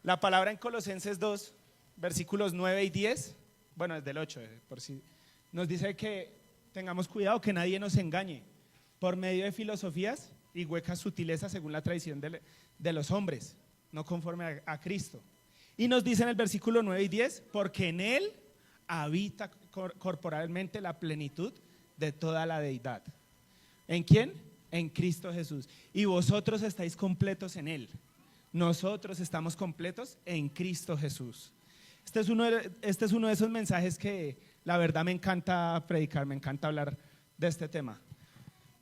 La palabra en Colosenses 2, versículos 9 y 10, bueno, desde el 8, por si, nos dice que tengamos cuidado que nadie nos engañe por medio de filosofías y huecas sutilezas según la tradición de los hombres, no conforme a Cristo. Y nos dice en el versículo 9 y 10, porque en Él habita corporalmente la plenitud de toda la deidad. ¿En quién? En Cristo Jesús. Y vosotros estáis completos en Él. Nosotros estamos completos en Cristo Jesús. Este es uno de esos mensajes que la verdad me encanta predicar, me encanta hablar de este tema.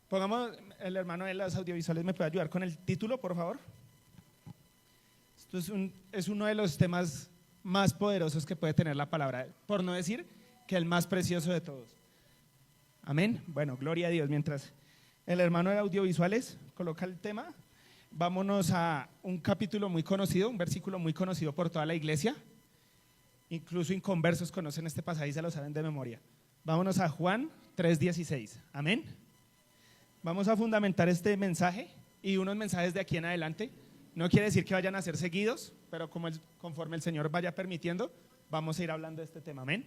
Pongamos, el hermano de las audiovisuales me puede ayudar con el título, por favor. Esto es uno de los temas más poderosos que puede tener la palabra, por no decir que el más precioso de todos. Amén. Bueno, gloria a Dios. Mientras el hermano de audiovisuales coloca el tema, vámonos a un capítulo muy conocido, un versículo muy conocido por toda la iglesia. Incluso inconversos conocen este pasaje y se lo saben de memoria. Vámonos a Juan 3:16. Amén. Vamos a fundamentar este mensaje y unos mensajes de aquí en adelante. No quiere decir que vayan a ser seguidos, pero conforme el Señor vaya permitiendo, vamos a ir hablando de este tema. Amén.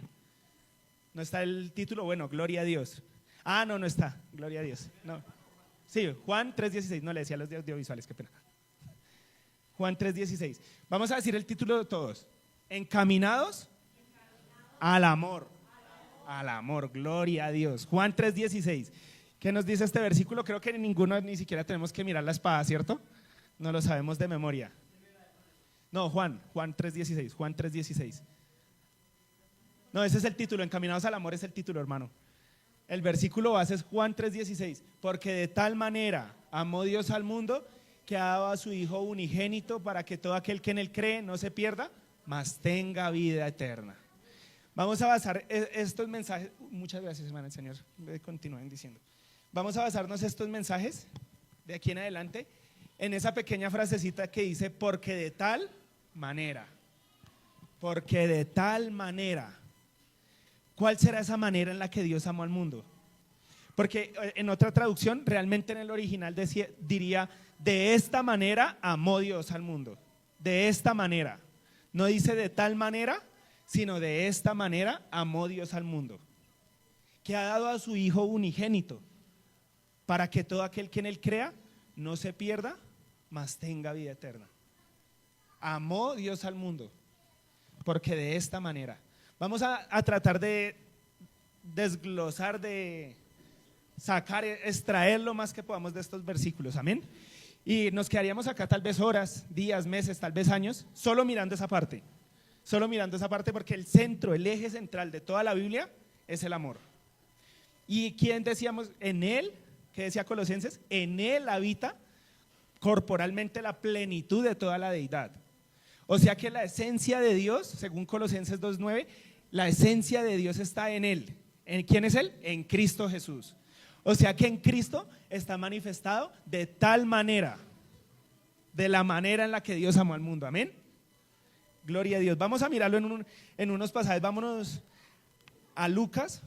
¿No está el título? Bueno, gloria a Dios. No está. Gloria a Dios. No. Sí, Juan 3:16. No le decía a los de audiovisuales, qué pena. Juan 3:16. Vamos a decir el título de todos. Encaminados al amor. Al amor, gloria a Dios. Juan 3:16. ¿Qué nos dice este versículo? Creo que ninguno ni siquiera tenemos que mirar la espada, ¿cierto? No lo sabemos de memoria. No, Juan 3:16. Juan 3:16. No, ese es el título. Encaminados al amor es el título, hermano. El versículo base es Juan 3:16. Porque de tal manera amó Dios al mundo que ha dado a su Hijo unigénito para que todo aquel que en él cree no se pierda, mas tenga vida eterna. Vamos a basar estos mensajes. Muchas gracias, hermano, el Señor continúen diciendo. Vamos a basarnos estos mensajes de aquí en adelante en esa pequeña frasecita que dice porque de tal manera. Porque de tal manera. ¿Cuál será esa manera en la que Dios amó al mundo? Porque en otra traducción, realmente en el original diría de esta manera amó Dios al mundo. De esta manera. No dice de tal manera, sino de esta manera amó Dios al mundo, que ha dado a su Hijo unigénito, para que todo aquel que en él crea no se pierda, mas tenga vida eterna. Amó Dios al mundo, porque de esta manera. Vamos a tratar de desglosar, de sacar, extraer lo más que podamos de estos versículos, amén. Y nos quedaríamos acá tal vez horas, días, meses, tal vez años, solo mirando esa parte. Solo mirando esa parte porque el centro, el eje central de toda la Biblia es el amor. ¿Y quién decíamos? En Él, ¿qué decía Colosenses? En Él habita corporalmente la plenitud de toda la deidad. O sea que la esencia de Dios, según Colosenses 2:9, la esencia de Dios está en Él. ¿En quién es Él? En Cristo Jesús. O sea que en Cristo está manifestado de tal manera, de la manera en la que Dios amó al mundo, amén. Gloria a Dios. Vamos a mirarlo en unos pasajes. Vámonos a Lucas,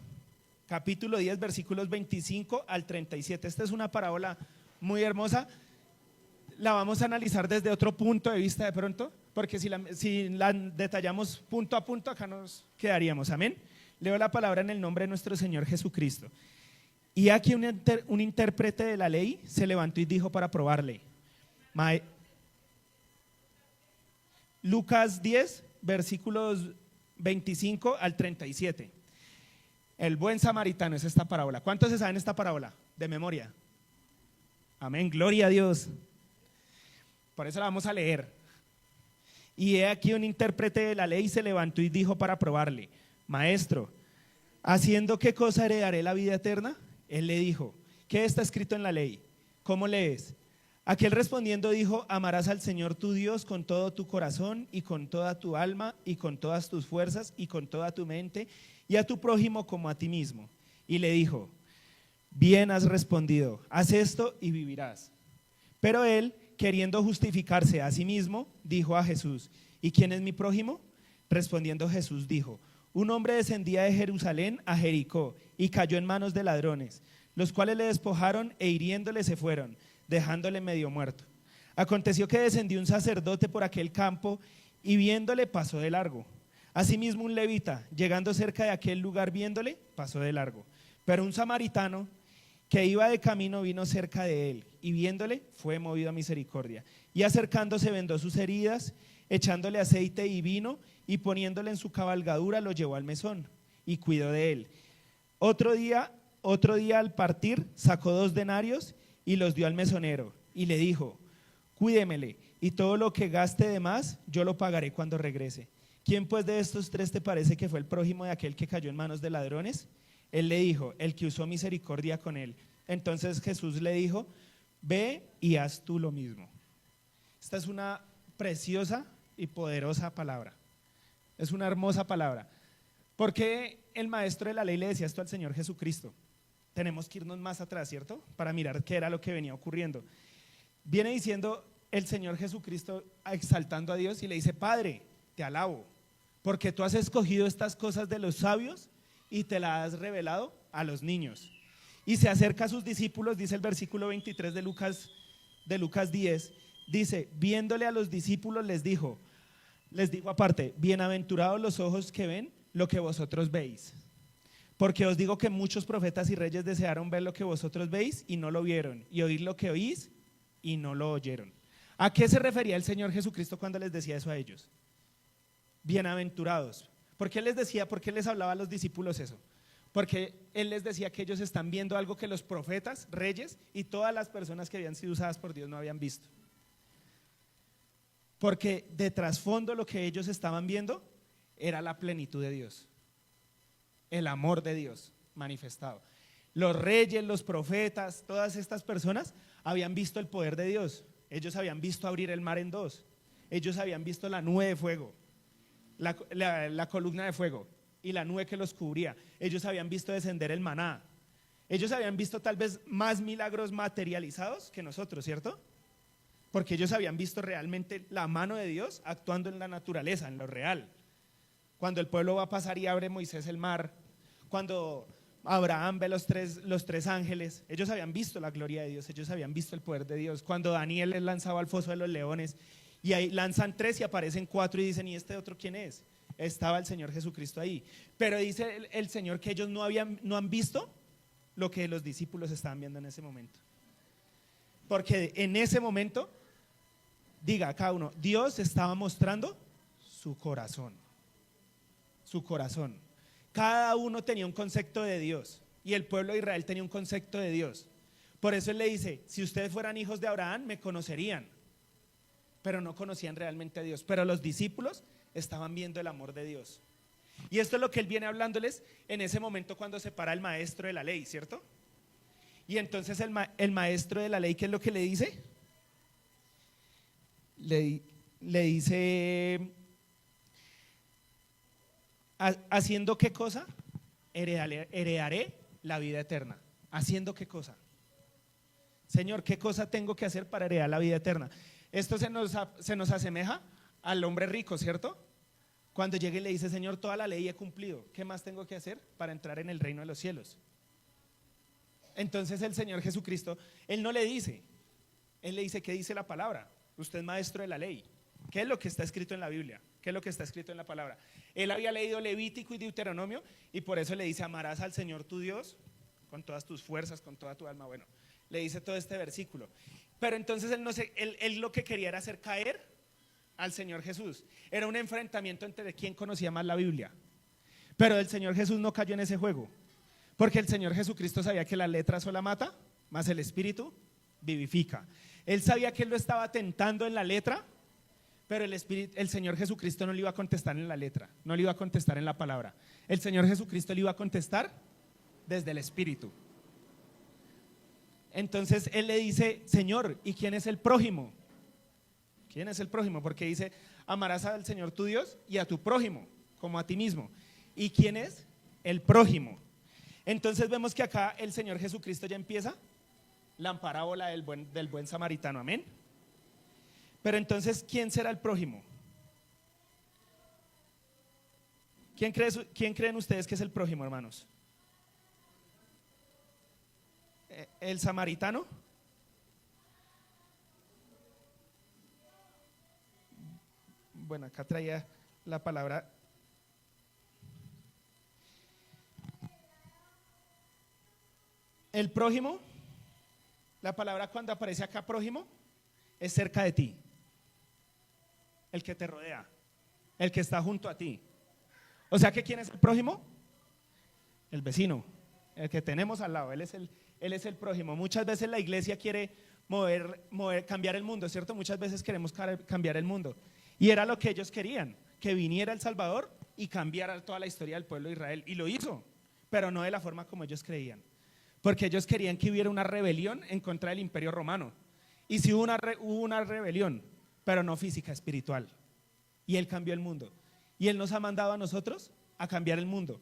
capítulo 10, versículos 25 al 37. Esta es una parábola muy hermosa. La vamos a analizar desde otro punto de vista de pronto, porque si la detallamos punto a punto, acá nos quedaríamos, amén. Leo la palabra en el nombre de nuestro Señor Jesucristo. Y aquí un intérprete de la ley se levantó y dijo para probarle. Lucas 10, versículos 25 al 37. El buen samaritano es esta parábola. ¿Cuántos se saben esta parábola de memoria? Amén, gloria a Dios. Por eso la vamos a leer. Y he aquí un intérprete de la ley se levantó y dijo para probarle: Maestro, ¿haciendo qué cosa heredaré la vida eterna? Él le dijo: ¿qué está escrito en la ley? ¿Cómo lees? Aquel respondiendo dijo: amarás al Señor tu Dios con todo tu corazón y con toda tu alma y con todas tus fuerzas y con toda tu mente, y a tu prójimo como a ti mismo. Y le dijo: bien has respondido, haz esto y vivirás. Pero él, queriendo justificarse a sí mismo, dijo a Jesús: ¿y quién es mi prójimo? Respondiendo Jesús dijo: un hombre descendía de Jerusalén a Jericó y cayó en manos de ladrones, los cuales le despojaron e hiriéndole se fueron, dejándole medio muerto. Aconteció que descendió un sacerdote por aquel campo y viéndole pasó de largo. Asimismo un levita, llegando cerca de aquel lugar viéndole, pasó de largo. Pero un samaritano que iba de camino vino cerca de él y viéndole fue movido a misericordia. Y acercándose vendó sus heridas, echándole aceite y vino y poniéndole en su cabalgadura lo llevó al mesón y cuidó de él. Otro día al partir sacó 2 denarios y los dio al mesonero y le dijo: cuídemele y todo lo que gaste de más yo lo pagaré cuando regrese. ¿Quién pues de estos 3 te parece que fue el prójimo de aquel que cayó en manos de ladrones? Él le dijo: el que usó misericordia con él. Entonces Jesús le dijo: ve y haz tú lo mismo. Esta es una preciosa y poderosa palabra. Es una hermosa palabra. ¿Por qué el maestro de la ley le decía esto al Señor Jesucristo? Tenemos que irnos más atrás, ¿cierto? Para mirar qué era lo que venía ocurriendo. Viene diciendo el Señor Jesucristo exaltando a Dios y le dice: Padre, te alabo, porque tú has escogido estas cosas de los sabios y te las has revelado a los niños. Y se acerca a sus discípulos, dice el versículo 23 de Lucas 10, dice: viéndole a los discípulos les dijo aparte: bienaventurados los ojos que ven lo que vosotros veis. Porque os digo que muchos profetas y reyes desearon ver lo que vosotros veis y no lo vieron, y oír lo que oís y no lo oyeron. ¿A qué se refería el Señor Jesucristo cuando les decía eso a ellos? Bienaventurados. ¿Por qué les decía, por qué les hablaba a los discípulos eso? Porque Él les decía que ellos están viendo algo que los profetas, reyes y todas las personas que habían sido usadas por Dios no habían visto. Porque de trasfondo lo que ellos estaban viendo era la plenitud de Dios, el amor de Dios manifestado. Los reyes, los profetas, todas estas personas habían visto el poder de Dios. Ellos habían visto abrir el mar en 2. Ellos habían visto la nube de fuego, la columna de fuego y la nube que los cubría. Ellos habían visto descender el maná. Ellos habían visto tal vez más milagros materializados que nosotros, ¿cierto? Porque ellos habían visto realmente la mano de Dios actuando en la naturaleza, en lo real. Cuando el pueblo va a pasar y abre Moisés el mar, cuando Abraham ve los tres ángeles, ellos habían visto la gloria de Dios, ellos habían visto el poder de Dios. Cuando Daniel es lanzado al foso de los leones y ahí lanzan 3 y aparecen 4 y dicen: ¿y este otro quién es? Estaba el Señor Jesucristo ahí. Pero dice el Señor que ellos no han visto lo que los discípulos estaban viendo en ese momento. Porque en ese momento, diga cada uno, Dios estaba mostrando su corazón. Su corazón. Cada uno tenía un concepto de Dios y el pueblo de Israel tenía un concepto de Dios. Por eso Él le dice: si ustedes fueran hijos de Abraham me conocerían, pero no conocían realmente a Dios. Pero los discípulos estaban viendo el amor de Dios. Y esto es lo que Él viene hablándoles en ese momento cuando se para el maestro de la ley, ¿cierto? Y entonces el maestro de la ley, ¿qué es lo que le dice? Le dice: ¿haciendo qué cosa? Heredaré la vida eterna. ¿Haciendo qué cosa? Señor, ¿qué cosa tengo que hacer para heredar la vida eterna? Esto se nos asemeja al hombre rico, ¿cierto? Cuando llega y le dice: Señor, toda la ley he cumplido, ¿qué más tengo que hacer para entrar en el reino de los cielos? Entonces el Señor Jesucristo, Él no le dice, Él le dice: ¿qué dice la palabra? Usted es maestro de la ley. ¿Qué es lo que está escrito en la Biblia? ¿Qué es lo que está escrito en la palabra? Él había leído Levítico y Deuteronomio y por eso le dice: amarás al Señor tu Dios con todas tus fuerzas, con toda tu alma. Bueno, le dice todo este versículo. Pero entonces él lo que quería era hacer caer al Señor Jesús. Era un enfrentamiento entre quién conocía más la Biblia. Pero el Señor Jesús no cayó en ese juego, porque el Señor Jesucristo sabía que la letra sola mata, más el Espíritu vivifica. Él sabía que Él lo estaba tentando en la letra, pero el Señor Jesucristo no le iba a contestar en la letra, no le iba a contestar en la palabra. El Señor Jesucristo le iba a contestar desde el Espíritu. Entonces Él le dice: Señor, ¿y quién es el prójimo? ¿Quién es el prójimo? Porque dice: amarás al Señor tu Dios y a tu prójimo como a ti mismo. ¿Y quién es el prójimo? Entonces vemos que acá el Señor Jesucristo ya empieza la parábola del buen samaritano, amén. Pero entonces, ¿quién será el prójimo? ¿Quién creen ustedes que es el prójimo, hermanos? ¿El samaritano? bueno, acá traía la palabra. El prójimo, la palabra cuando aparece acá prójimo, es cerca de ti, el que te rodea, el que está junto a ti. O sea que ¿quién es el prójimo? El vecino, el que tenemos al lado, él es el prójimo. Muchas veces la iglesia quiere cambiar el mundo, ¿cierto? Muchas veces queremos cambiar el mundo. Y era lo que ellos querían, que viniera el Salvador y cambiara toda la historia del pueblo de Israel. Y lo hizo, pero no de la forma como ellos creían. Porque ellos querían que hubiera una rebelión en contra del imperio romano. Y sí hubo una rebelión, pero no física, espiritual. Y Él cambió el mundo. Y Él nos ha mandado a nosotros a cambiar el mundo.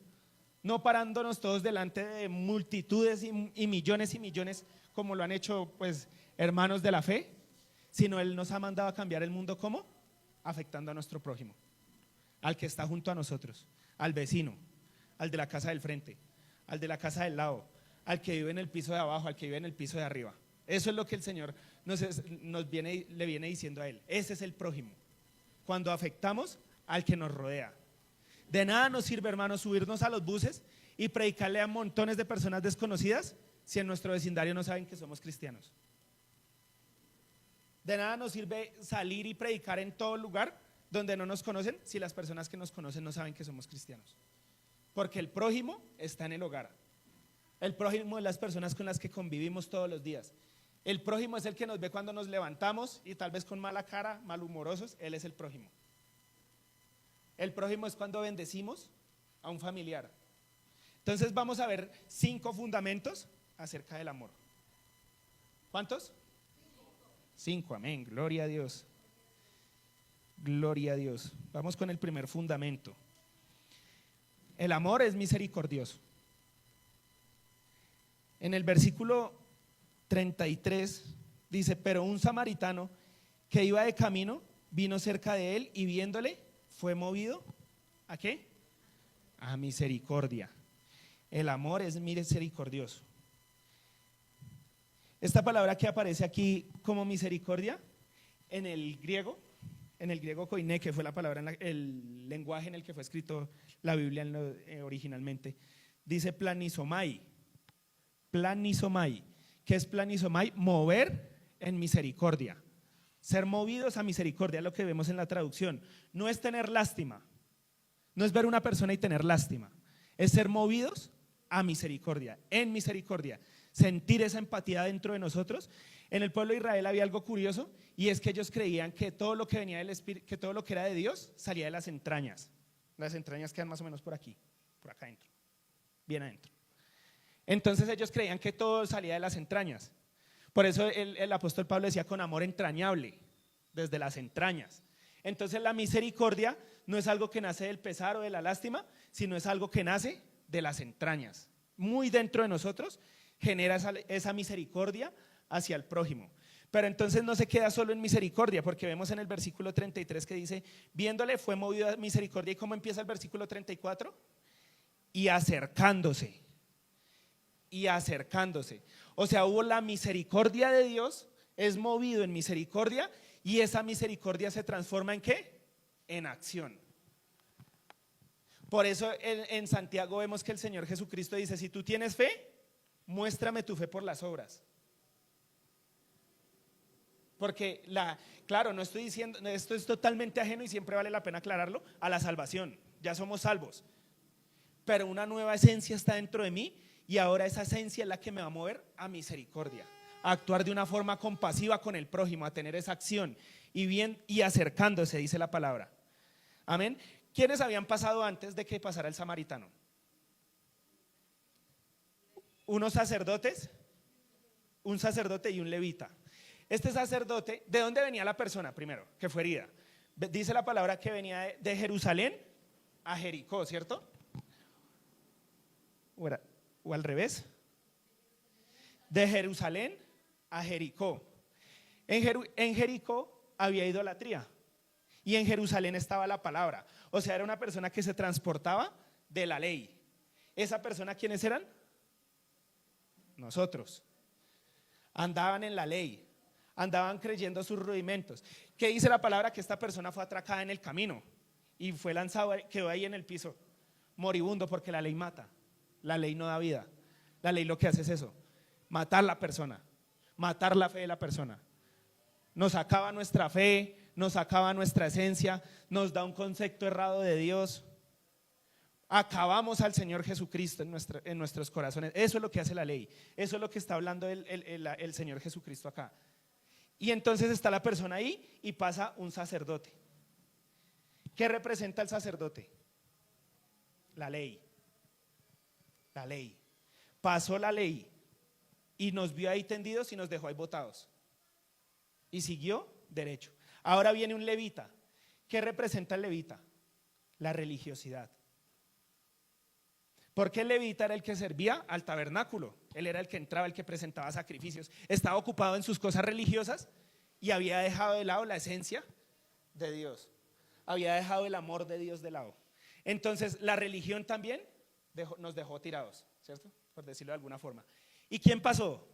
No parándonos todos delante de multitudes y millones como lo han hecho pues hermanos de la fe, sino Él nos ha mandado a cambiar el mundo. ¿Cómo? Afectando a nuestro prójimo, al que está junto a nosotros, al vecino, al de la casa del frente, al de la casa del lado, al que vive en el piso de abajo, al que vive en el piso de arriba. Eso es lo que el Señor le viene diciendo a Él. Ese es el prójimo, cuando afectamos al que nos rodea. De nada nos sirve, hermanos, subirnos a los buses y predicarle a montones de personas desconocidas si en nuestro vecindario no saben que somos cristianos. De nada nos sirve salir y predicar en todo lugar donde no nos conocen si las personas que nos conocen no saben que somos cristianos. Porque el prójimo está en el hogar. El prójimo es las personas con las que convivimos todos los días. El prójimo es el que nos ve cuando nos levantamos y tal vez con mala cara, malhumorosos. Él es el prójimo. El prójimo es cuando bendecimos a un familiar. Entonces vamos a ver 5 fundamentos acerca del amor. ¿Cuántos? 5, amén, gloria a Dios. Gloria a Dios. Vamos con el primer fundamento. El amor es misericordioso. En el versículo 33 dice: pero un samaritano que iba de camino vino cerca de él y viéndole fue movido ¿a qué? A misericordia. El amor es misericordioso. Esta palabra que aparece aquí como misericordia, en el griego koiné, que fue la palabra, el lenguaje en el que fue escrito la Biblia originalmente, dice planisomai. Planisomai. ¿Qué es planisomai? Mover en misericordia. Ser movidos a misericordia, es lo que vemos en la traducción. No es tener lástima, no es ver una persona y tener lástima, es ser movidos a misericordia, en misericordia. Sentir esa empatía dentro de nosotros. En el pueblo de Israel había algo curioso, y es que ellos creían que todo lo que venía del Espíritu, que todo lo que era de Dios salía de las entrañas. Las entrañas quedan más o menos por aquí, por acá adentro, bien adentro. Entonces ellos creían que todo salía de las entrañas. Por eso el apóstol Pablo decía con amor entrañable, desde las entrañas. Entonces la misericordia no es algo que nace del pesar o de la lástima, sino es algo que nace de las entrañas. Muy dentro de nosotros genera esa misericordia hacia el prójimo. Pero entonces no se queda solo en misericordia, porque vemos en el versículo 33 que dice: viéndole fue movido a misericordia. ¿Y cómo empieza el versículo 34? Y acercándose. Y acercándose. O sea, hubo la misericordia de Dios, es movido en misericordia, y esa misericordia se transforma ¿en qué? En acción. Por eso en Santiago vemos que el Señor Jesucristo dice: si tú tienes fe, muéstrame tu fe por las obras. Porque claro, no estoy diciendo, esto es totalmente ajeno y siempre vale la pena aclararlo, a la salvación. Ya somos salvos, pero una nueva esencia está dentro de mí, y ahora esa esencia es la que me va a mover a misericordia, a actuar de una forma compasiva con el prójimo, a tener esa acción y acercándose, dice la palabra. Amén. ¿Quiénes habían pasado antes de que pasara el samaritano? Unos sacerdotes, un sacerdote y un levita. Este sacerdote, ¿de dónde venía la persona primero que fue herida? Dice la palabra que venía de Jerusalén a Jericó, ¿cierto? O al revés. De Jerusalén a Jericó. En Jericó había idolatría, y en Jerusalén estaba la palabra. O sea, era una persona que se transportaba de la ley. ¿Esa persona quiénes eran? Nosotros. Andaban en la ley, Andaban creyendo sus rudimentos. ¿Qué dice la palabra? Que esta persona fue atracada en el camino y fue lanzado, quedó ahí en el piso, moribundo, porque la ley mata. La ley no da vida. La ley lo que hace es eso, matar la persona, matar la fe de la persona. Nos acaba nuestra fe, nos acaba nuestra esencia, nos da un concepto errado de Dios. Acabamos al Señor Jesucristo en nuestros corazones. Eso es lo que hace la ley. Eso es lo que está hablando el Señor Jesucristo acá. Y entonces está la persona ahí y pasa un sacerdote. ¿Qué representa el sacerdote? La ley. La ley. Pasó la ley y nos vio ahí tendidos y nos dejó ahí botados. Y siguió derecho. Ahora viene un levita. ¿Qué representa el levita? La religiosidad. Porque el levita era el que servía al tabernáculo. Él era el que entraba, el que presentaba sacrificios. Estaba ocupado en sus cosas religiosas y había dejado de lado la esencia de Dios. Había dejado el amor de Dios de lado. Entonces la religión también nos dejó tirados, ¿cierto? Por decirlo de alguna forma. ¿Y quién pasó?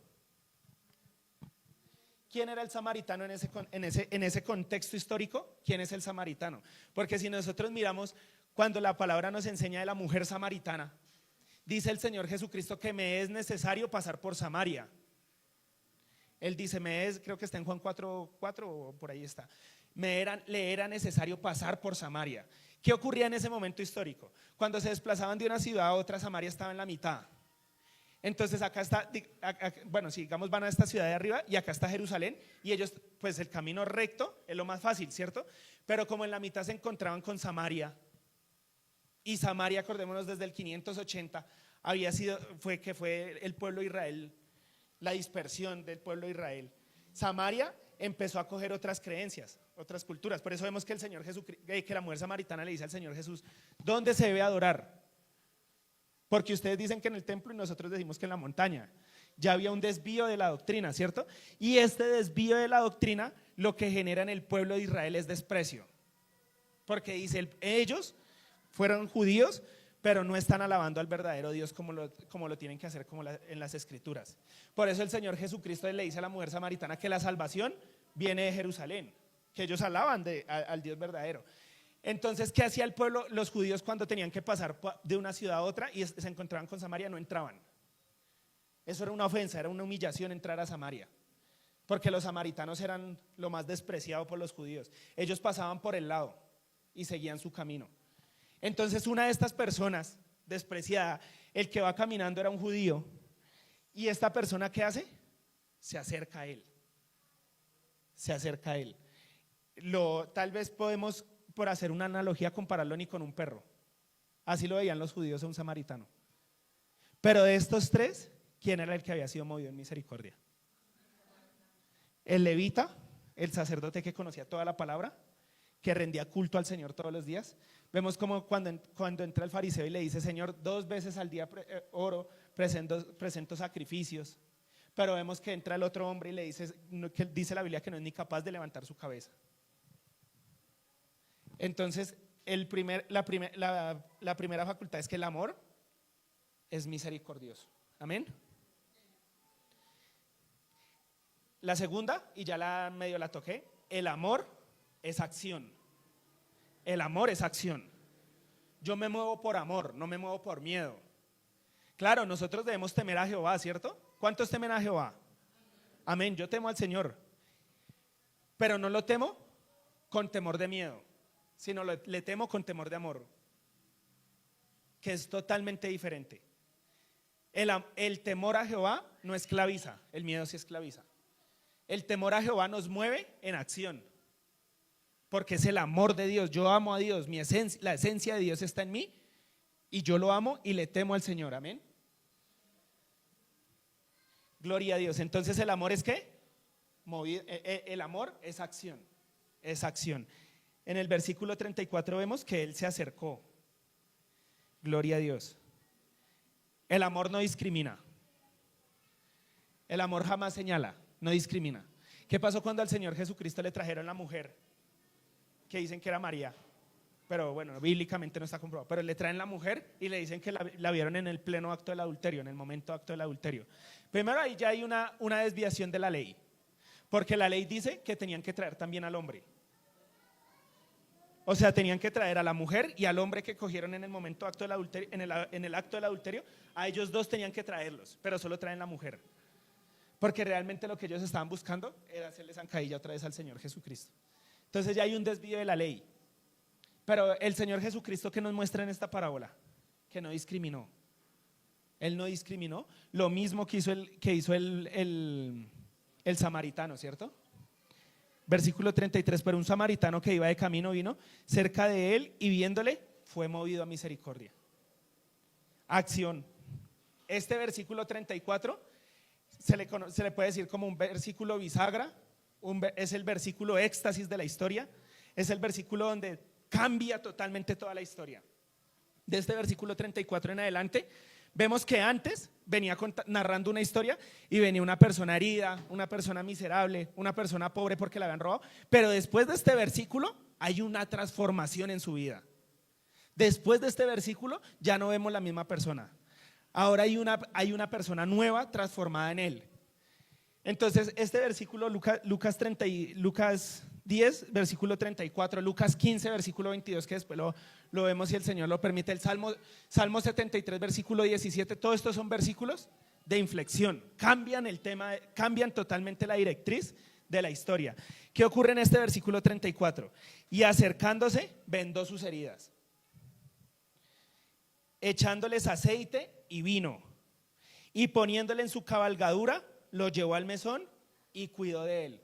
¿Quién era el samaritano en ese contexto histórico? ¿Quién es el samaritano? Porque si nosotros miramos cuando la palabra nos enseña de la mujer samaritana, dice el Señor Jesucristo que me es necesario pasar por Samaria. Él dice, creo que está en Juan 4:4 o por ahí está. Le era necesario pasar por Samaria. ¿Qué ocurría en ese momento histórico? Cuando se desplazaban de una ciudad a otra, Samaria estaba en la mitad. Entonces acá está, bueno, si digamos van a esta ciudad de arriba y acá está Jerusalén y ellos, pues el camino recto es lo más fácil, ¿cierto? Pero como en la mitad se encontraban con Samaria, y Samaria, acordémonos, desde el 580 fue el pueblo de Israel, la dispersión del pueblo de Israel. Samaria empezó a coger otras creencias, otras culturas. Por eso vemos que el Señor Jesucristo, que la mujer samaritana le dice al Señor Jesús, ¿dónde se debe adorar? Porque ustedes dicen que en el templo y nosotros decimos que en la montaña. Ya había un desvío de la doctrina, ¿cierto? Y este desvío de la doctrina lo que genera en el pueblo de Israel es desprecio. Porque dice, ellos fueron judíos, pero no están alabando al verdadero Dios como lo tienen que hacer en las escrituras. Por eso el Señor Jesucristo le dice a la mujer samaritana que la salvación viene de Jerusalén, que ellos alaban al Dios verdadero. Entonces, ¿qué hacía el pueblo, los judíos cuando tenían que pasar de una ciudad a otra y se encontraban con Samaria? No entraban. Eso era una ofensa, era una humillación entrar a Samaria, porque los samaritanos eran lo más despreciado por los judíos. Ellos pasaban por el lado y seguían su camino. Entonces una de estas personas despreciada, el que va caminando era un judío, y esta persona ¿qué hace? Se acerca a él. Se acerca a él. Tal vez podemos, por hacer una analogía, compararlo ni con un perro. Así lo veían los judíos a un samaritano. Pero de estos tres, ¿quién era el que había sido movido en misericordia? El levita, el sacerdote que conocía toda la palabra, que rendía culto al Señor todos los días. Vemos como cuando entra el fariseo y le dice, Señor, 2 veces al día oro, presento sacrificios. Pero vemos que entra el otro hombre y le dice, que dice la Biblia que no es ni capaz de levantar su cabeza. Entonces, la primera facultad es que el amor es misericordioso. Amén. La segunda, y ya medio la toqué, el amor es acción. El amor es acción. Yo me muevo por amor, no me muevo por miedo. Claro, nosotros debemos temer a Jehová, ¿cierto? ¿Cuántos temen a Jehová? Amén, yo temo al Señor. Pero no lo temo con temor de miedo, sino le temo con temor de amor, que es totalmente diferente. El temor a Jehová no esclaviza, el miedo sí esclaviza. El temor a Jehová nos mueve en acción, porque es el amor de Dios. Yo amo a Dios, la esencia de Dios está en mí y yo lo amo y le temo al Señor. Amén. Gloria a Dios. Entonces, ¿el amor es qué? El amor es acción. Es acción. En el versículo 34 vemos que Él se acercó. Gloria a Dios. El amor no discrimina. El amor jamás señala, no discrimina. ¿Qué pasó cuando al Señor Jesucristo le trajeron la mujer que dicen que era María? Pero bueno, bíblicamente no está comprobado. Pero le traen la mujer y le dicen que la vieron en el pleno acto del adulterio, en el momento acto del adulterio. Primero, ahí ya hay una desviación de la ley. Porque la ley dice que tenían que traer también al hombre. O sea, tenían que traer a la mujer y al hombre que cogieron en el momento acto del adulterio, en el acto del adulterio, a ellos dos tenían que traerlos, pero solo traen la mujer. Porque realmente lo que ellos estaban buscando era hacerle zancadilla otra vez al Señor Jesucristo. Entonces ya hay un desvío de la ley. Pero el Señor Jesucristo que nos muestra en esta parábola, que no discriminó. Él no discriminó, lo mismo que hizo el samaritano, ¿cierto? Versículo 33, pero un samaritano que iba de camino vino cerca de él y viéndole fue movido a misericordia. Acción. Este versículo 34 se le puede decir como un versículo bisagra, es el versículo éxtasis de la historia, es el versículo donde cambia totalmente toda la historia. De este versículo 34 en adelante, vemos que antes venía narrando una historia y venía una persona herida, una persona miserable, una persona pobre porque la habían robado, pero después de este versículo hay una transformación en su vida. Después de este versículo ya no vemos la misma persona. Ahora hay una persona nueva transformada en él. Entonces este versículo, Lucas 10, versículo 34, Lucas 15, versículo 22, que después lo vemos si el Señor lo permite, el Salmo 73, versículo 17, todos estos son versículos de inflexión, cambian el tema, cambian totalmente la directriz de la historia. ¿Qué ocurre en este versículo 34? Y acercándose, vendó sus heridas, echándoles aceite y vino, y poniéndole en su cabalgadura, lo llevó al mesón y cuidó de él.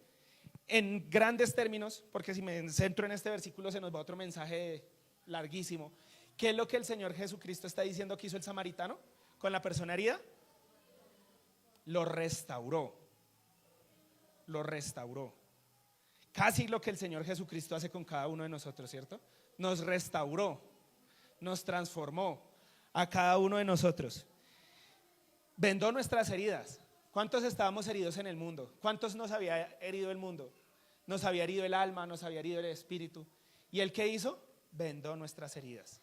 En grandes términos, porque si me centro en este versículo se nos va otro mensaje larguísimo. ¿Qué es lo que el Señor Jesucristo está diciendo que hizo el samaritano con la persona herida? Lo restauró. Lo restauró. Casi lo que el Señor Jesucristo hace con cada uno de nosotros, ¿cierto? Nos restauró, nos transformó a cada uno de nosotros. Vendó nuestras heridas. ¿Cuántos estábamos heridos en el mundo? ¿Cuántos nos había herido el mundo? Nos había herido el alma, nos había herido el espíritu. ¿Y él qué hizo? Vendó nuestras heridas.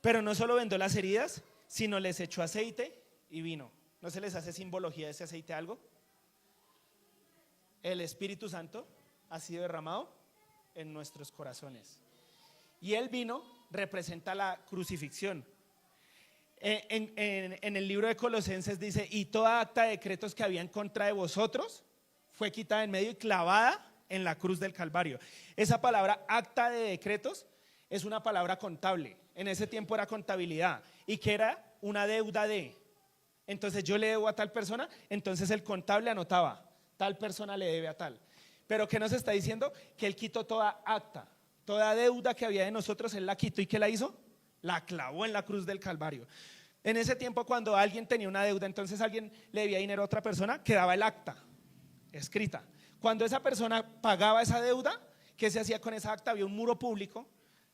Pero no solo vendó las heridas, sino les echó aceite y vino. ¿No se les hace simbología de ese aceite algo? El Espíritu Santo ha sido derramado en nuestros corazones. Y el vino representa la crucifixión. En el libro de Colosenses dice: y toda acta de decretos que había en contra de vosotros fue quitada en medio y clavada en la cruz del Calvario. Esa palabra acta de decretos es una palabra contable. En ese tiempo era contabilidad y que era una deuda de. Entonces yo le debo a tal persona, entonces el contable anotaba, tal persona le debe a tal. Pero ¿qué nos está diciendo? Que él quitó toda acta, toda deuda que había de nosotros, él la quitó. ¿Y qué la hizo? La clavó en la cruz del Calvario. En ese tiempo, cuando alguien tenía una deuda, entonces alguien le debía dinero a otra persona, quedaba el acta escrita. Cuando esa persona pagaba esa deuda, ¿qué se hacía con esa acta? Había un muro público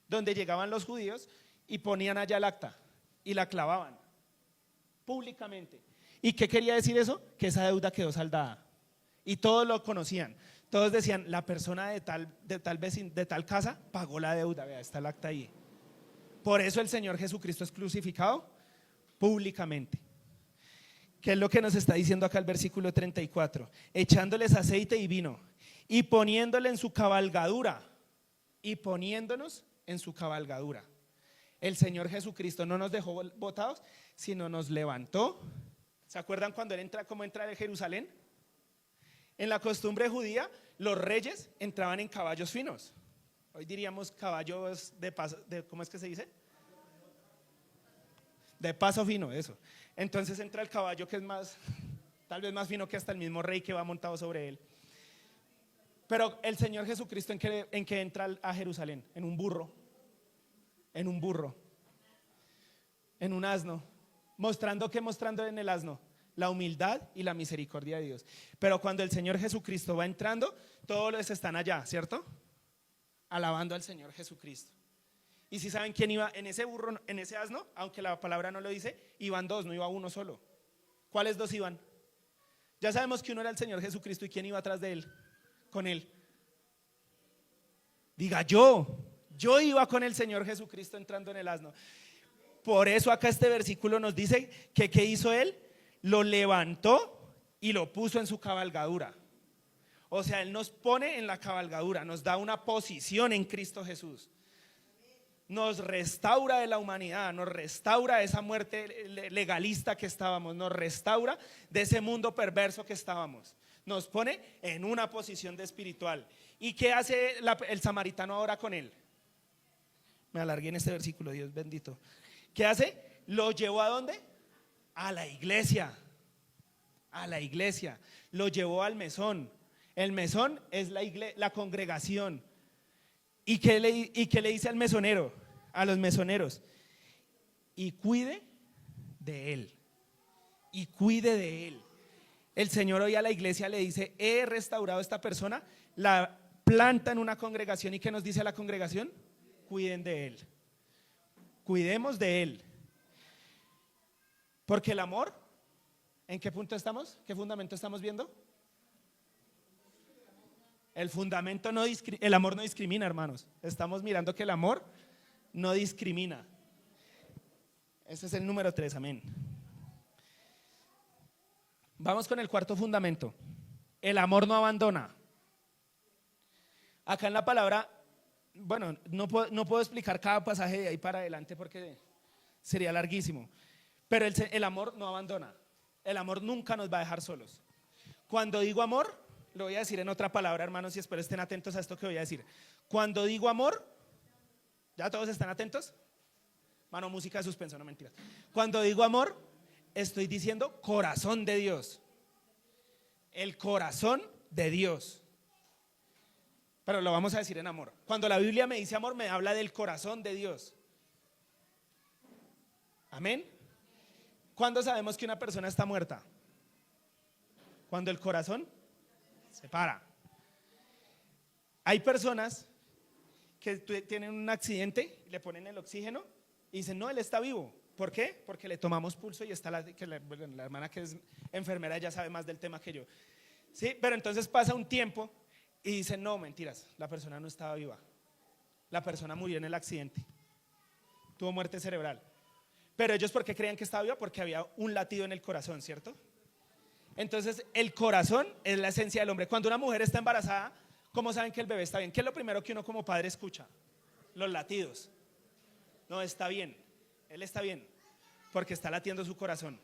donde llegaban los judíos y ponían allá el acta y la clavaban públicamente. ¿Y qué quería decir eso? Que esa deuda quedó saldada. Y todos lo conocían. Todos decían: la persona de tal casa pagó la deuda. Vea, está el acta ahí. Por eso el Señor Jesucristo es crucificado públicamente. ¿Qué es lo que nos está diciendo acá el versículo 34? Echándoles aceite y vino y poniéndole en su cabalgadura, y poniéndonos en su cabalgadura. El Señor Jesucristo no nos dejó botados, sino nos levantó. ¿Se acuerdan cuando Él entra, cómo entra de Jerusalén? En la costumbre judía, los reyes entraban en caballos finos. Hoy diríamos caballos de paso, ¿cómo es que se dice? De paso fino, eso. Entonces entra el caballo que es más, tal vez más fino que hasta el mismo rey que va montado sobre él. Pero el Señor Jesucristo, ¿en qué entra a Jerusalén? En un burro, en un asno. Mostrando en el asno la humildad y la misericordia de Dios. Pero cuando el Señor Jesucristo va entrando, todos los están allá, ¿cierto? Alabando al Señor Jesucristo. Y si saben quién iba en ese burro, en ese asno, aunque la palabra no lo dice, iban dos, no iba uno solo. ¿Cuáles dos iban? Ya sabemos que uno era el Señor Jesucristo. ¿Y quién iba atrás de él? Con él. Diga: yo iba con el Señor Jesucristo entrando en el asno. Por eso acá este versículo nos dice que ¿qué hizo él? Lo levantó y lo puso en su cabalgadura. O sea, Él nos pone en la cabalgadura, nos da una posición en Cristo Jesús. Nos restaura de la humanidad, nos restaura de esa muerte legalista que estábamos, nos restaura de ese mundo perverso que estábamos. Nos pone en una posición de espiritual. ¿Y qué hace el samaritano ahora con él? Me alargué en este versículo, Dios bendito. ¿Qué hace? Lo llevó ¿a dónde? A la iglesia. A la iglesia. Lo llevó al mesón. El mesón es la congregación. ¿Y qué le dice al mesonero? A los mesoneros. Y cuide de él. Y cuide de él. El Señor hoy a la iglesia le dice: he restaurado a esta persona, la planta en una congregación. ¿Y qué nos dice a la congregación? Cuiden de él. Cuidemos de él. Porque el amor, ¿en qué punto estamos? ¿Qué fundamento estamos viendo? El fundamento el amor no discrimina, hermanos. Estamos mirando que el amor no discrimina. Ese es el número 3, amén. Vamos con el cuarto fundamento. El amor no abandona. Acá en la palabra, bueno, no puedo explicar cada pasaje de ahí para adelante porque sería larguísimo. Pero el amor no abandona. El amor nunca nos va a dejar solos. Cuando digo amor, lo voy a decir en otra palabra, hermanos, y espero estén atentos a esto que voy a decir. Cuando digo amor, ¿ya todos están atentos? Mano, música de suspenso, no mentiras. Cuando digo amor, estoy diciendo corazón de Dios. El corazón de Dios. Pero lo vamos a decir en amor. Cuando la Biblia me dice amor, me habla del corazón de Dios. Amén. ¿Cuándo sabemos que una persona está muerta? Cuando el corazón se para. Hay personas que tienen un accidente, le ponen el oxígeno y dicen: no, él está vivo. ¿Por qué? Porque le tomamos pulso y está la hermana que es enfermera, ya sabe más del tema que yo. Sí, pero entonces pasa un tiempo y dicen: no, mentiras, la persona no estaba viva. La persona murió en el accidente. Tuvo muerte cerebral. Pero ellos, ¿por qué creían que estaba viva? Porque había un latido en el corazón, ¿cierto? Entonces, el corazón es la esencia del hombre. Cuando una mujer está embarazada, ¿cómo saben que el bebé está bien? ¿Qué es lo primero que uno como padre escucha? Los latidos. No, está bien. Él está bien, porque está latiendo su corazón.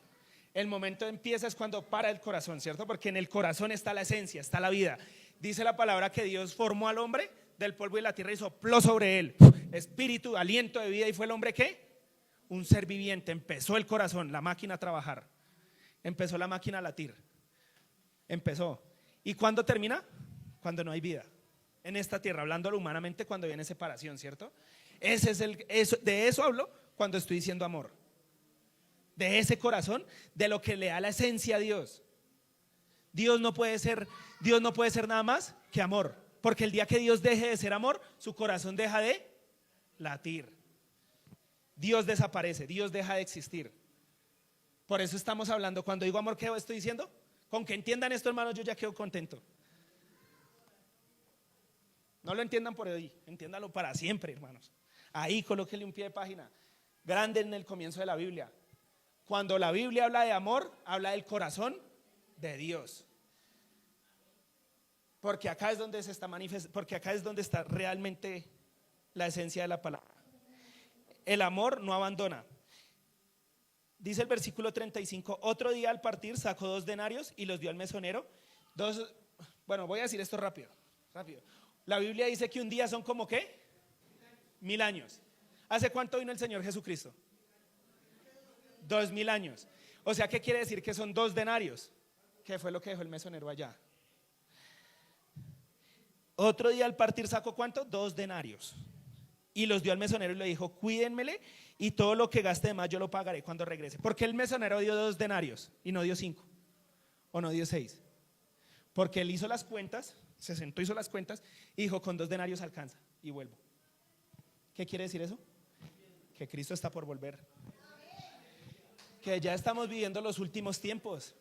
El momento empieza es cuando para el corazón, ¿cierto? Porque en el corazón está la esencia, está la vida. Dice la palabra que Dios formó al hombre del polvo de la tierra y sopló sobre él espíritu, aliento de vida. ¿Y fue el hombre qué? Un ser viviente. Empezó el corazón, la máquina a trabajar. Empezó la máquina a latir. Empezó. ¿Y cuándo termina? Cuando no hay vida en esta tierra, hablándolo humanamente, cuando viene separación, ¿cierto? De eso hablo cuando estoy diciendo amor. De ese corazón, de lo que le da la esencia a Dios. Dios no puede ser nada más que amor, porque el día que Dios deje de ser amor, su corazón deja de latir. Dios desaparece, Dios deja de existir. Por eso estamos hablando, cuando digo amor, ¿qué estoy diciendo? Con que entiendan esto, hermanos, yo ya quedo contento. No lo entiendan por hoy, entiéndalo para siempre, hermanos. Ahí colóquenle un pie de página grande en el comienzo de la Biblia. Cuando la Biblia habla de amor, habla del corazón de Dios. Porque acá es donde se está manifestando, porque acá es donde está realmente la esencia de la palabra. El amor no abandona. Dice el versículo 35: otro día al partir sacó 2 denarios y los dio al mesonero. Bueno, voy a decir esto rápido. La Biblia dice que un día son como ¿qué? 1000 años. ¿Hace cuánto vino el Señor Jesucristo? 2000 años. O sea, ¿qué quiere decir? Que son 2 denarios. ¿Qué fue lo que dejó el mesonero allá? Otro día al partir sacó ¿cuánto? 2 denarios. Y los dio al mesonero y le dijo: cuídenmele y todo lo que gaste de más yo lo pagaré cuando regrese. ¿Por qué el mesonero dio 2 denarios y no dio 5? ¿O no dio 6? Porque él hizo las cuentas, se sentó, hizo las cuentas y dijo: con 2 denarios alcanza y vuelvo. ¿Qué quiere decir eso? Que Cristo está por volver. Que ya estamos viviendo los últimos tiempos.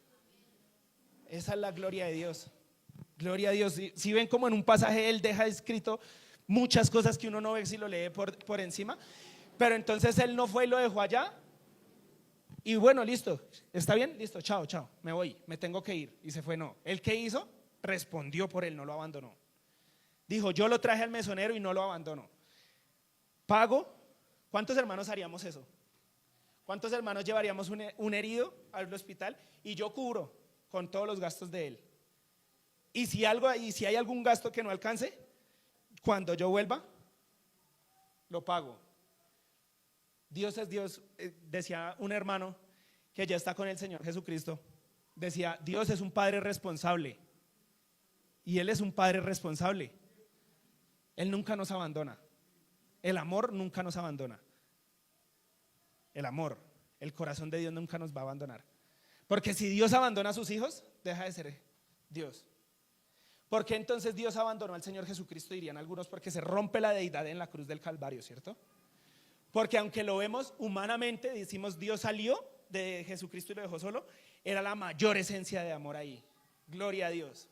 Esa es la gloria de Dios. Gloria a Dios. Si ven como en un pasaje Él deja escrito muchas cosas que uno no ve si lo lee por encima. Pero entonces Él no fue y lo dejó allá. Y bueno, listo, ¿está bien? Listo, chao, me voy, me tengo que ir. Y se fue. No, ¿Él qué hizo? respondió por él, no lo abandonó. Dijo, yo lo traje al mesonero y no lo abandono. Pago. ¿Cuántos hermanos haríamos eso? ¿Cuántos hermanos llevaríamos un herido al hospital y yo cubro con todos los gastos de él? Y si hay algún gasto que no alcance, cuando yo vuelva, lo pago. Dios es Dios. Decía un hermano que ya está con el Señor Jesucristo, decía, Dios es un padre responsable. Y Él es un padre responsable. Él nunca nos abandona. El amor nunca nos abandona. El amor, el corazón de Dios nunca nos va a abandonar. Porque si Dios abandona a sus hijos, deja de ser Dios. ¿Por qué entonces Dios abandonó al Señor Jesucristo? Dirían algunos, porque se rompe la deidad en la cruz del Calvario, ¿cierto? Porque aunque lo vemos humanamente, decimos Dios salió de Jesucristo y lo dejó solo, era la mayor esencia de amor ahí. Gloria a Dios.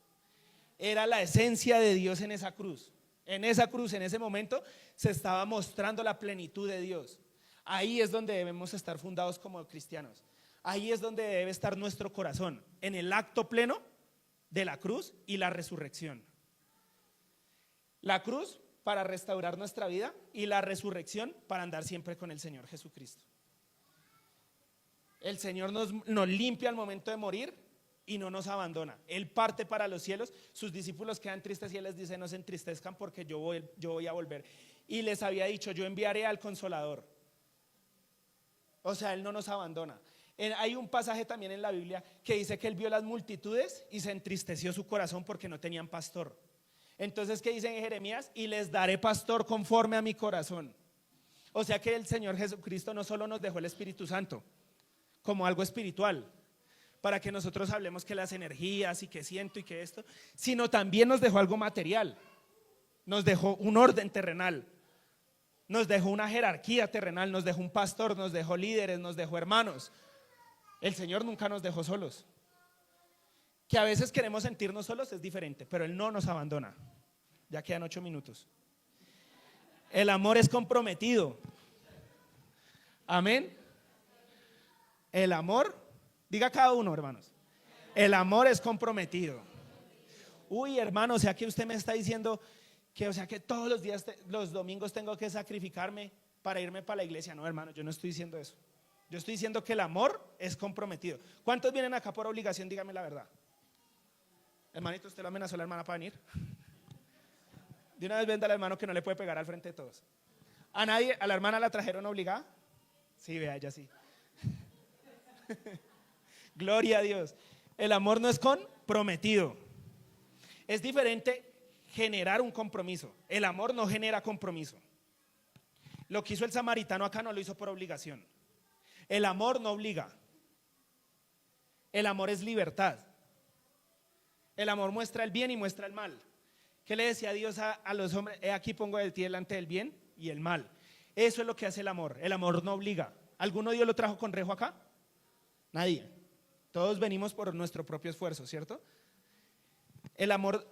Era la esencia de Dios en esa cruz. En esa cruz, en ese momento, se estaba mostrando la plenitud de Dios. Ahí es donde debemos estar fundados como cristianos. Ahí es donde debe estar nuestro corazón, en el acto pleno de la cruz y la resurrección. La cruz para restaurar nuestra vida y la resurrección para andar siempre con el Señor Jesucristo. El Señor nos limpia al momento de morir y no nos abandona. Él parte para los cielos. Sus discípulos quedan tristes y Él les dice, no se entristezcan porque yo voy a volver. Y les había dicho, yo enviaré al Consolador. O sea, Él no nos abandona. Hay un pasaje también en la Biblia que dice que Él vio las multitudes y se entristeció su corazón porque no tenían pastor. Entonces, ¿qué dice en Jeremías? Y les daré pastor conforme a mi corazón. O sea que el Señor Jesucristo no solo nos dejó el Espíritu Santo como algo espiritual, para que nosotros hablemos que las energías y que siento y que esto, sino también nos dejó algo material. Nos dejó un orden terrenal, nos dejó una jerarquía terrenal, nos dejó un pastor, nos dejó líderes, nos dejó hermanos. El Señor nunca nos dejó solos. Que a veces queremos sentirnos solos es diferente, pero Él no nos abandona. Ya quedan 8 minutos. El amor es comprometido. Amén. El amor, diga cada uno, hermanos. El amor es comprometido. Uy, hermano, o sea que usted me está diciendo que, o sea que todos los días, los domingos tengo que sacrificarme para irme para la iglesia. No, hermano, yo no estoy diciendo eso. Yo estoy diciendo que el amor es comprometido. ¿Cuántos vienen acá por obligación? Dígame la verdad. Hermanito, ¿usted lo amenazó a la hermana para venir? De una vez venda al hermano que no le puede pegar al frente de todos. ¿A nadie, a la hermana la trajeron obligada? Sí, vea, ella sí. Gloria a Dios. El amor no es comprometido. Es diferente generar un compromiso. El amor no genera compromiso. Lo que hizo el samaritano acá no lo hizo por obligación. El amor no obliga. El amor es libertad. El amor muestra el bien y muestra el mal. ¿Qué le decía Dios a los hombres? Aquí pongo de ti delante del bien y el mal. Eso es lo que hace el amor. El amor no obliga. ¿Alguno Dios lo trajo con rejo acá? Nadie. Todos venimos por nuestro propio esfuerzo, ¿cierto? El amor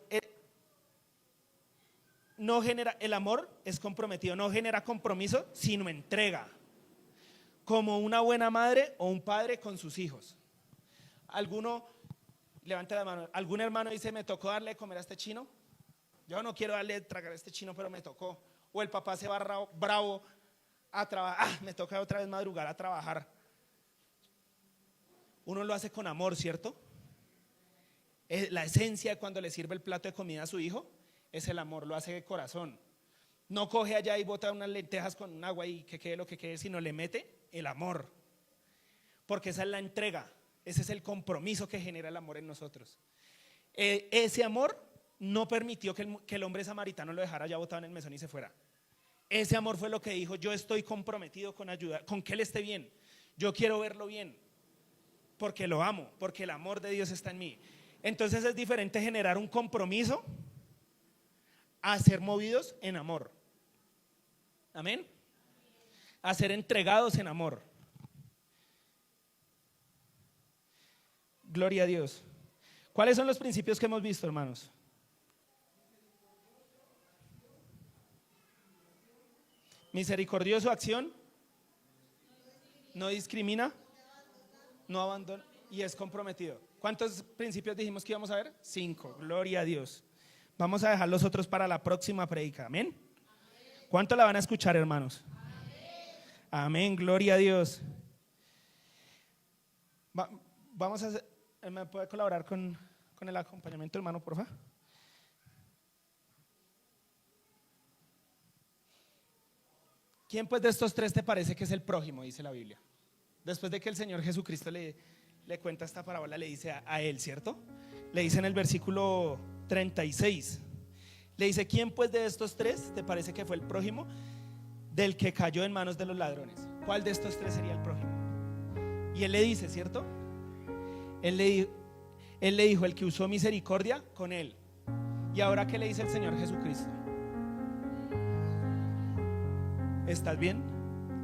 no genera, el amor es comprometido, no genera compromiso, sino entrega. Como una buena madre o un padre con sus hijos. Alguno, levante la mano, algún hermano dice, me tocó darle de comer a este chino. Yo no quiero darle de tragar a este chino, pero me tocó. O el papá se va bravo a trabajar, me toca otra vez madrugar a trabajar. Uno lo hace con amor, ¿cierto? La esencia de cuando le sirve el plato de comida a su hijo es el amor, lo hace de corazón. No coge allá y bota unas lentejas con un agua y que quede lo que quede, sino le mete el amor. Porque esa es la entrega, ese es el compromiso que genera el amor en nosotros. Ese amor no permitió que el hombre samaritano lo dejara ya botado en el mesón y se fuera. Ese amor fue lo que dijo, yo estoy comprometido con ayudar, con que él esté bien. Yo quiero verlo bien, porque lo amo, porque el amor de Dios está en mí. Entonces es diferente generar un compromiso a ser movidos en amor. Amén. A ser entregados en amor. Gloria a Dios. ¿Cuáles son los principios que hemos visto, hermanos? Misericordioso, acción, no discrimina, no abandona y es comprometido. ¿Cuántos principios dijimos que íbamos a ver? 5, gloria a Dios. Vamos a dejar los otros para la próxima predica, amén. ¿Cuánto la van a escuchar, hermanos? Amén, gloria a Dios. Vamos a hacer, ¿me puede colaborar con el acompañamiento, hermano, por favor? ¿Quién pues de estos tres te parece que es el prójimo? Dice la Biblia. Después de que el Señor Jesucristo le cuenta esta parábola, le dice a él, ¿cierto? Le dice en el versículo 36, le dice: ¿quién pues de estos tres te parece que fue el prójimo del que cayó en manos de los ladrones? ¿Cuál de estos tres sería el prójimo? Y él le dice, ¿cierto? Él le dijo: el que usó misericordia con él. ¿Y ahora qué le dice el Señor Jesucristo? ¿Estás bien?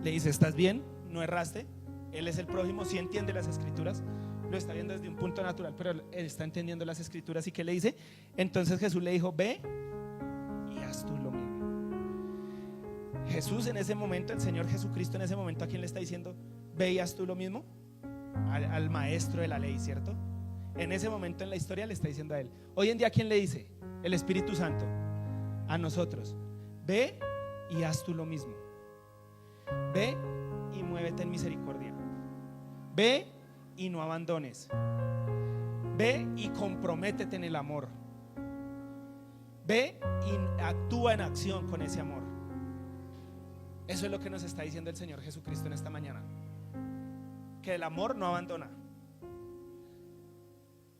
Le dice: ¿estás bien? ¿No erraste? Él es el prójimo, sí entiende las escrituras, lo está viendo desde un punto natural, pero él está entendiendo las escrituras. ¿Y qué le dice? Entonces Jesús le dijo: ve y haz tú lo mismo. Jesús en ese momento, el Señor Jesucristo en ese momento, ¿a quién le está diciendo ve y haz tú lo mismo? Al maestro de la ley, ¿cierto? En ese momento en la historia le está diciendo a él. Hoy en día, ¿quién le dice? El Espíritu Santo a nosotros: ve y haz tú lo mismo. Ve y muévete en misericordia. Ve y no abandones. Ve y comprométete en el amor. Ve y actúa en acción con ese amor. Eso es lo que nos está diciendo el Señor Jesucristo en esta mañana. Que el amor no abandona.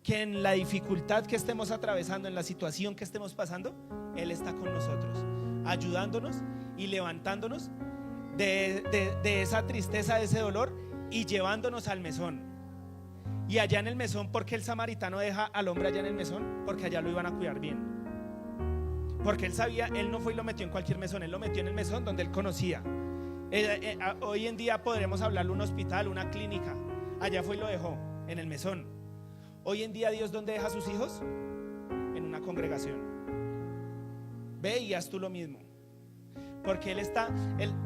Que en la dificultad que estemos atravesando, en la situación que estemos pasando, Él está con nosotros, ayudándonos y levantándonos de esa tristeza, de ese dolor, y llevándonos al mesón. Y allá en el mesón, ¿por qué el samaritano deja al hombre allá en el mesón? Porque allá lo iban a cuidar bien. Porque él sabía, él no fue y lo metió en cualquier mesón, él lo metió en el mesón donde él conocía. Hoy en día podremos hablarle un hospital, una clínica. Allá fue y lo dejó, en el mesón. Hoy en día Dios, ¿dónde deja a sus hijos? En una congregación. Ve y haz tú lo mismo. Porque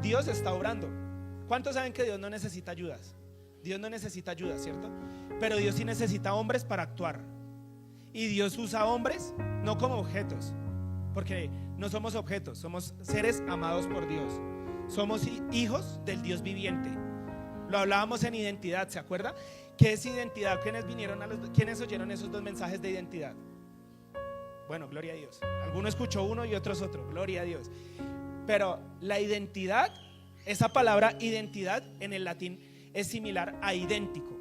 Dios está obrando. ¿Cuántos saben que Dios no necesita ayudas? Dios no necesita ayuda, ¿cierto? Pero Dios sí necesita hombres para actuar. Y Dios usa hombres no como objetos, porque no somos objetos, somos seres amados por Dios. Somos hijos del Dios viviente. Lo hablábamos en identidad, ¿se acuerda? ¿Qué es identidad? ¿Quiénes oyeron esos dos mensajes de identidad? Bueno, gloria a Dios. Alguno escuchó uno y otros otro, gloria a Dios. Pero la identidad, esa palabra identidad en el latín es similar a idéntico.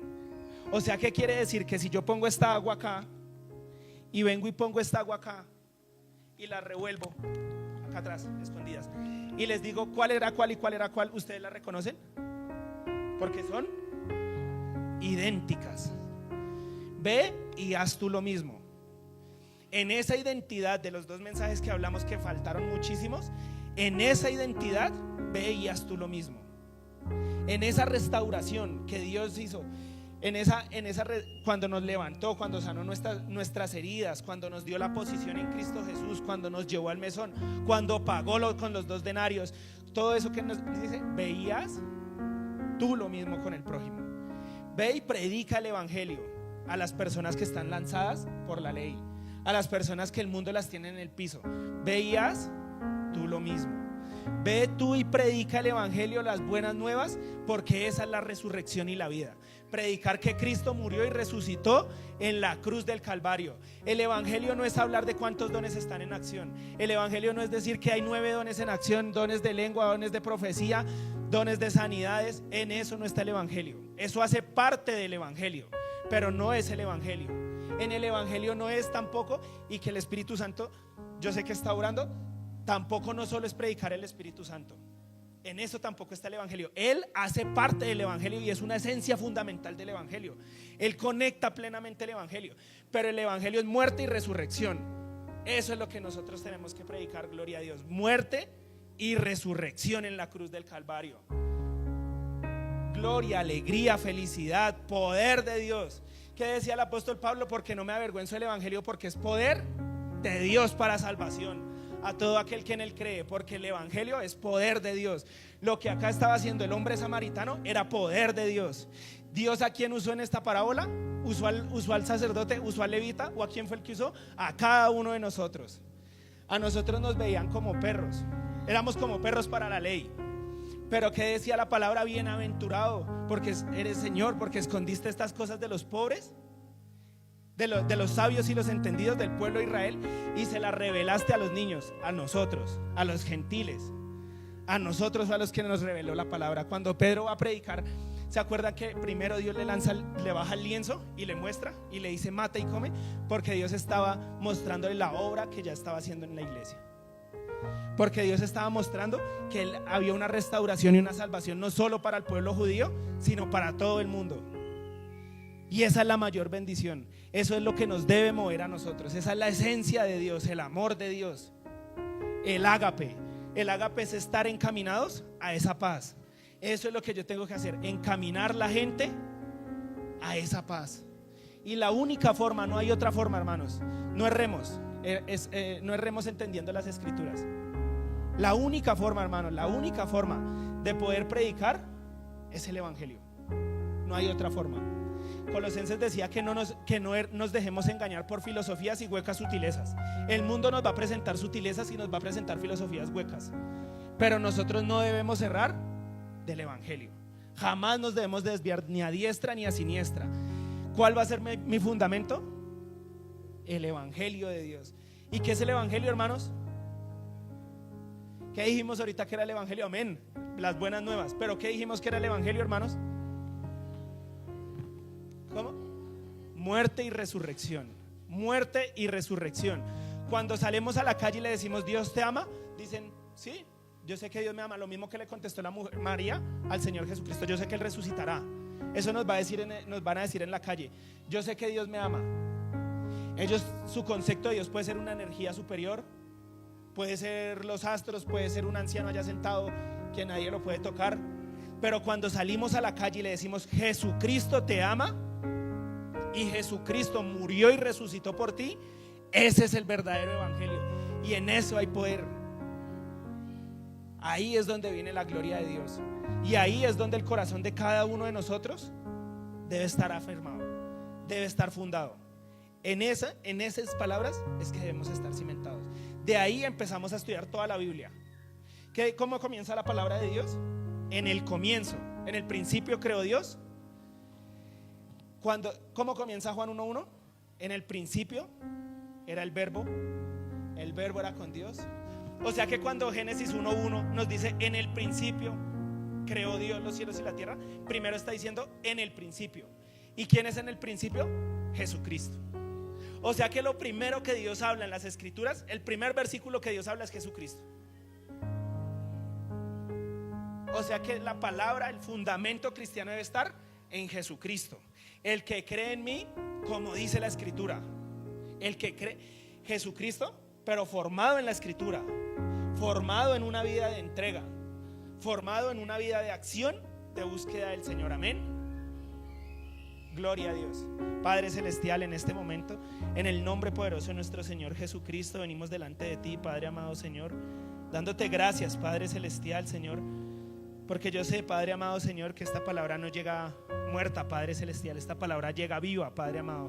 O sea, ¿qué quiere decir? Que si yo pongo esta agua acá y vengo y pongo esta agua acá y la revuelvo acá atrás, escondidas, y les digo cuál era cuál y cuál era cuál, ¿ustedes la reconocen? Porque son idénticas. Ve y haz tú lo mismo. En esa identidad de los dos mensajes que hablamos, que faltaron muchísimos, en esa identidad ve y haz tú lo mismo. En esa restauración que Dios hizo, cuando nos levantó, cuando sanó nuestras heridas, cuando nos dio la posición en Cristo Jesús, cuando nos llevó al mesón, cuando pagó con los 2 denarios, todo eso que nos dice, veías tú lo mismo con el prójimo. Ve y predica el evangelio a las personas que están lanzadas por la ley, a las personas que el mundo las tiene en el piso. Veías tú lo mismo. Ve tú y predica el evangelio, las buenas nuevas, porque esa es la resurrección y la vida. Predicar que Cristo murió y resucitó en la cruz del Calvario. El evangelio no es hablar de cuántos dones están en acción. El evangelio no es decir que hay 9 dones en acción, dones de lengua, dones de profecía, dones de sanidades. En eso no está el evangelio. Eso hace parte del evangelio, pero no es el evangelio. En el evangelio no es tampoco, y que el Espíritu Santo, yo sé que está orando, tampoco no solo es predicar el Espíritu Santo. En eso tampoco está el evangelio. Él hace parte del evangelio y es una esencia fundamental del evangelio. Él conecta plenamente el evangelio, pero el evangelio es muerte y resurrección. Eso es lo que nosotros tenemos que predicar, gloria a Dios. Muerte y resurrección en la cruz del Calvario. Gloria, alegría, felicidad, poder de Dios. ¿Qué decía el apóstol Pablo? Porque no me avergüenzo del evangelio, porque es poder de Dios para salvación a todo aquel que en él cree, porque el evangelio es poder de Dios. Lo que acá estaba haciendo el hombre samaritano era poder de Dios. Dios, ¿a quién usó en esta parábola? ¿Usó al sacerdote? ¿Usó al levita? ¿O a quién fue el que usó? A cada uno de nosotros. A nosotros nos veían como perros, éramos como perros para la ley. Pero ¿qué decía la palabra? Bienaventurado, porque eres Señor, porque escondiste estas cosas de los pobres, de los sabios y los entendidos del pueblo de Israel, y se las revelaste a los niños, a nosotros, a los gentiles. A nosotros, a los que nos reveló la palabra. Cuando Pedro va a predicar, ¿se acuerdan que primero Dios le baja el lienzo y le muestra y le dice mata y come? Porque Dios estaba mostrándole la obra que ya estaba haciendo en la iglesia. Porque Dios estaba mostrando que había una restauración y una salvación no solo para el pueblo judío, sino para todo el mundo. Y esa es la mayor bendición. Eso es lo que nos debe mover a nosotros. Esa es la esencia de Dios, el amor de Dios, el ágape. El ágape es estar encaminados a esa paz. Eso es lo que yo tengo que hacer, encaminar la gente a esa paz. Y la única forma, no hay otra forma, hermanos. No erremos, no erremos entendiendo las escrituras. La única forma, hermanos, la única forma de poder predicar es el evangelio. No hay otra forma. Colosenses decía que no nos dejemos engañar por filosofías y huecas sutilezas. El mundo nos va a presentar sutilezas y nos va a presentar filosofías huecas, pero nosotros no debemos errar del evangelio. Jamás nos debemos desviar ni a diestra ni a siniestra. ¿Cuál va a ser mi fundamento? El evangelio de Dios. ¿Y qué es el evangelio, hermanos? ¿Qué dijimos ahorita que era el evangelio? Amén, las buenas nuevas. Pero ¿qué dijimos que era el evangelio, hermanos? ¿Cómo? Muerte y resurrección. Muerte y resurrección. Cuando salimos a la calle y le decimos Dios te ama, dicen sí, yo sé que Dios me ama. Lo mismo que le contestó la mujer María al Señor Jesucristo: yo sé que Él resucitará. Eso nos van a decir en la calle: yo sé que Dios me ama. Ellos, su concepto de Dios puede ser una energía superior, puede ser los astros, puede ser un anciano allá sentado que nadie lo puede tocar. Pero cuando salimos a la calle y le decimos Jesucristo te ama y Jesucristo murió y resucitó por ti, ese es el verdadero evangelio. Y en eso hay poder. Ahí es donde viene la gloria de Dios. Y ahí es donde el corazón de cada uno de nosotros debe estar afirmado, debe estar fundado. En esas palabras es que debemos estar cimentados. De ahí empezamos a estudiar toda la Biblia. ¿Cómo comienza la palabra de Dios? En el comienzo, en el principio creó Dios. ¿Cómo comienza Juan 1:1? En el principio era el verbo era con Dios. O sea que cuando Génesis 1:1 nos dice en el principio creó Dios los cielos y la tierra, primero está diciendo en el principio. ¿Y quién es en el principio? Jesucristo. O sea que lo primero que Dios habla en las escrituras, el primer versículo que Dios habla es Jesucristo. O sea que la palabra, el fundamento cristiano debe estar en Jesucristo. El que cree en mí, como dice la escritura, el que cree Jesucristo, pero formado en la escritura, formado en una vida de entrega, formado en una vida de acción, de búsqueda del Señor. Amén. Gloria a Dios. Padre celestial, en este momento, en el nombre poderoso de nuestro Señor Jesucristo, venimos delante de ti, Padre amado Señor, dándote gracias, Padre celestial, Señor, porque yo sé, Padre amado Señor, que esta palabra no llega muerta, Padre celestial, esta palabra llega viva, Padre amado.